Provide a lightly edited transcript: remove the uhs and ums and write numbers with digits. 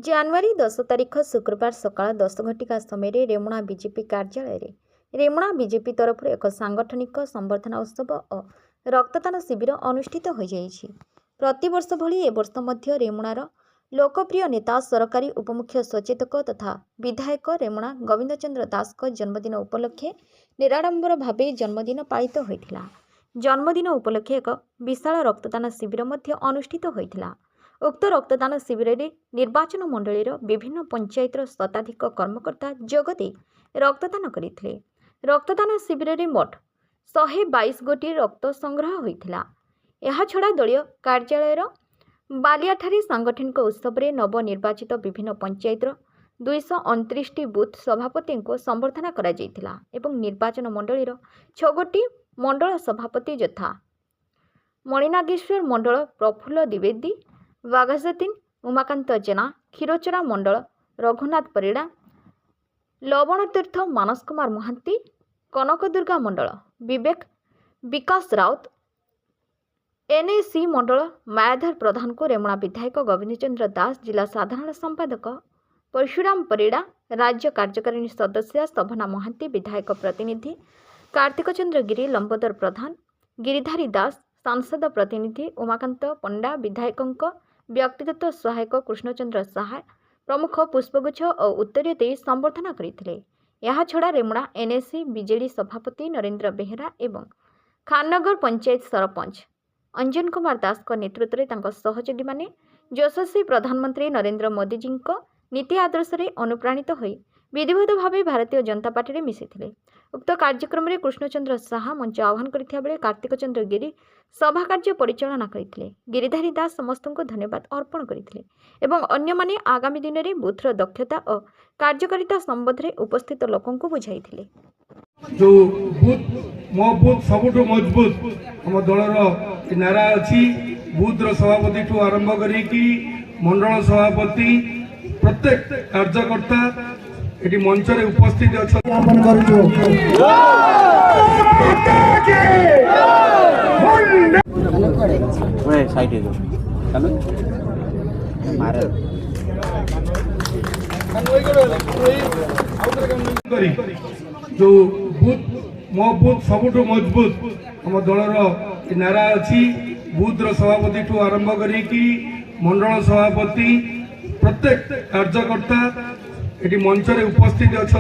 ଜାନୁଆରୀ 10 ତାରିଖ ଶୁକ୍ରବାର ସକାଳ 10 ଘଟିକା ସମୟରେ ରେମୁଣା ବିଜେପି କାର୍ଯ୍ୟାଳୟରେ ରେମୁଣା ବିଜେପି ତରଫରୁ ଏକ ସାଂଗଠନିକ ସମ୍ବର୍ଦ୍ଧନା ଉତ୍ସବ ଓ ରକ୍ତଦାନ ଶିବିର ଅନୁଷ୍ଠିତ ହୋଇଯାଇଛି। ପ୍ରତିବର୍ଷ ଭଳି ଏ ବର୍ଷ ମଧ୍ୟ ରେମୁଣାର ଲୋକପ୍ରିୟ ନେତା ସରକାରୀ ଉପମୁଖ୍ୟ ସଚେତକ ତଥା ବିଧାୟକ ରେମୁଣା ଗୋବିନ୍ଦ ଚନ୍ଦ୍ର ଦାସଙ୍କ ଜନ୍ମଦିନ ଉପଲକ୍ଷେ ନିରାଡମ୍ବର ଭାବେ ଜନ୍ମଦିନ ପାଳିତ ହୋଇଥିଲା। ଜନ୍ମଦିନ ଉପଲକ୍ଷେ ଏକ ବିଶାଳ ରକ୍ତଦାନ ଶିବିର ମଧ୍ୟ ଅନୁଷ୍ଠିତ ହୋଇଥିଲା। ଉକ୍ତ ରକ୍ତଦାନ ଶିବିରରେ ନିର୍ବାଚନ ମଣ୍ଡଳୀର ବିଭିନ୍ନ ପଞ୍ଚାୟତର ଶତାଧିକ କର୍ମକର୍ତ୍ତା ଯୋଗଦେଇ ରକ୍ତଦାନ କରିଥିଲେ। ରକ୍ତଦାନ ଶିବିରରେ ମୋଟ 122 ଗୋଟି ରକ୍ତ ସଂଗ୍ରହ ହୋଇଥିଲା। ଏହାଛଡ଼ା ଦଳୀୟ କାର୍ଯ୍ୟାଳୟର ବାଲିଆଠାରେ ସାଂଗଠନିକ ଉତ୍ସବରେ ନବନିର୍ବାଚିତ ବିଭିନ୍ନ ପଞ୍ଚାୟତର 229ଟି ବୁଥ୍ ସଭାପତିଙ୍କୁ ସମ୍ବର୍ଦ୍ଧନା କରାଯାଇଥିଲା ଏବଂ ନିର୍ବାଚନ ମଣ୍ଡଳୀର 6 ଗୋଟି ମଣ୍ଡଳ ସଭାପତି ଯଥା ମଣିନାଗେଶ୍ୱର ମଣ୍ଡଳ ପ୍ରଫୁଲ୍ଲ ଦ୍ୱିବେଦୀ, ବାଘାଯତୀନ ଉମାକାନ୍ତ ଜେନା, କ୍ଷୀରଚୋରା ମଣ୍ଡଳ ରଘୁନାଥ ପରିଡ଼ା, ଲବଣତୀର୍ଥ ମାନସ କୁମାର ମହାନ୍ତି, କନକଦୁର୍ଗା ମଣ୍ଡଳ ବିକାଶ ରାଉତ, ଏନ୍ଏସି ମଣ୍ଡଳ ମାୟାଧର ପ୍ରଧାନଙ୍କୁ ରେମୁଣା ବିଧାୟକ ଗୋବିନ୍ଦ ଚନ୍ଦ୍ର ଦାସ, ଜିଲ୍ଲା ସାଧାରଣ ସମ୍ପାଦକ ପରଶୁରାମ ପରିଡ଼ା, ରାଜ୍ୟ କାର୍ଯ୍ୟକାରିଣୀ ସଦସ୍ୟା ଶୋଭନା ମହାନ୍ତି, ବିଧାୟକ ପ୍ରତିନିଧି କାର୍ତ୍ତିକ ଚନ୍ଦ୍ର ଗିରି, ଲମ୍ବୋଦର ପ୍ରଧାନ, ଗିରିଧାରୀ ଦାସ, ସାଂସଦ ପ୍ରତିନିଧି ଉମାକାନ୍ତ ପଣ୍ଡା, ବିଧାୟକଙ୍କ ବ୍ୟକ୍ତିଗତ ସହାୟକ କୃଷ୍ଣଚନ୍ଦ୍ର ସାହା ପ୍ରମୁଖ ପୁଷ୍ପଗୁଚ୍ଛ ଓ ଉତ୍ତରୀୟ ଦେଇ ସମ୍ବର୍ଦ୍ଧନା କରିଥିଲେ। ଏହାଛଡ଼ା ରେମୁଣା ଏନ୍ଏସି ବିଜେଡି ସଭାପତି ନରେନ୍ଦ୍ର ବେହେରା ଏବଂ ଖାନନଗର ପଞ୍ଚାୟତ ସରପଞ୍ଚ ଅଞ୍ଜନ କୁମାର ଦାସଙ୍କ ନେତୃତ୍ୱରେ ତାଙ୍କ ସହଯୋଗୀମାନେ ଯଶସ୍ୱୀ ପ୍ରଧାନମନ୍ତ୍ରୀ ନରେନ୍ଦ୍ର ମୋଦିଜୀଙ୍କ ନୀତି ଆଦର୍ଶରେ ଅନୁପ୍ରାଣିତ ହୋଇ ବିଧିବଦ୍ଧ ଭାବେ ଭାରତୀୟ ଜନତା ପାର୍ଟିରେ ମିଶିଥିଲେ। ଉକ୍ତ କାର୍ଯ୍ୟକ୍ରମରେ କୃଷ୍ଣଚନ୍ଦ୍ର ସାହା ମଞ୍ଚ ଆହ୍ୱାନ କରିଥିବା ବେଳେ କାର୍ତ୍ତିକ ଚନ୍ଦ୍ର ଗିରି ସଭା କାର୍ଯ୍ୟ ପରିଚାଳନା କରିଥିଲେ। ଗିରିଧାରୀ ଦାସ ସମସ୍ତଙ୍କୁ ଧନ୍ୟବାଦ ଅର୍ପଣ କରିଥିଲେ ଏବଂ ଅନ୍ୟମାନେ ଆଗାମୀ ଦିନରେ ବୁଥର ଦକ୍ଷତା ଓ କାର୍ଯ୍ୟକାରିତା ସମ୍ବନ୍ଧରେ ଉପସ୍ଥିତ ଲୋକଙ୍କୁ ବୁଝାଇଥିଲେ। जो बूथ मो बूथ सबुठ मजबूत आम दलर नारा अच्छी बूथर सभापति ठू आरंभ करी मंडल सभापति प्रत्येक कार्यकर्ता ये मंच रे उपस्थित अच्छा जो बूथ मो बूथ सबुठ मजबूत आम दलर नारा अच्छी बूथर सभापति ठू आरंभ करी मंडल सभापति प्रत्येक कार्यकर्ता ये मंच रे उपस्थित अच्छा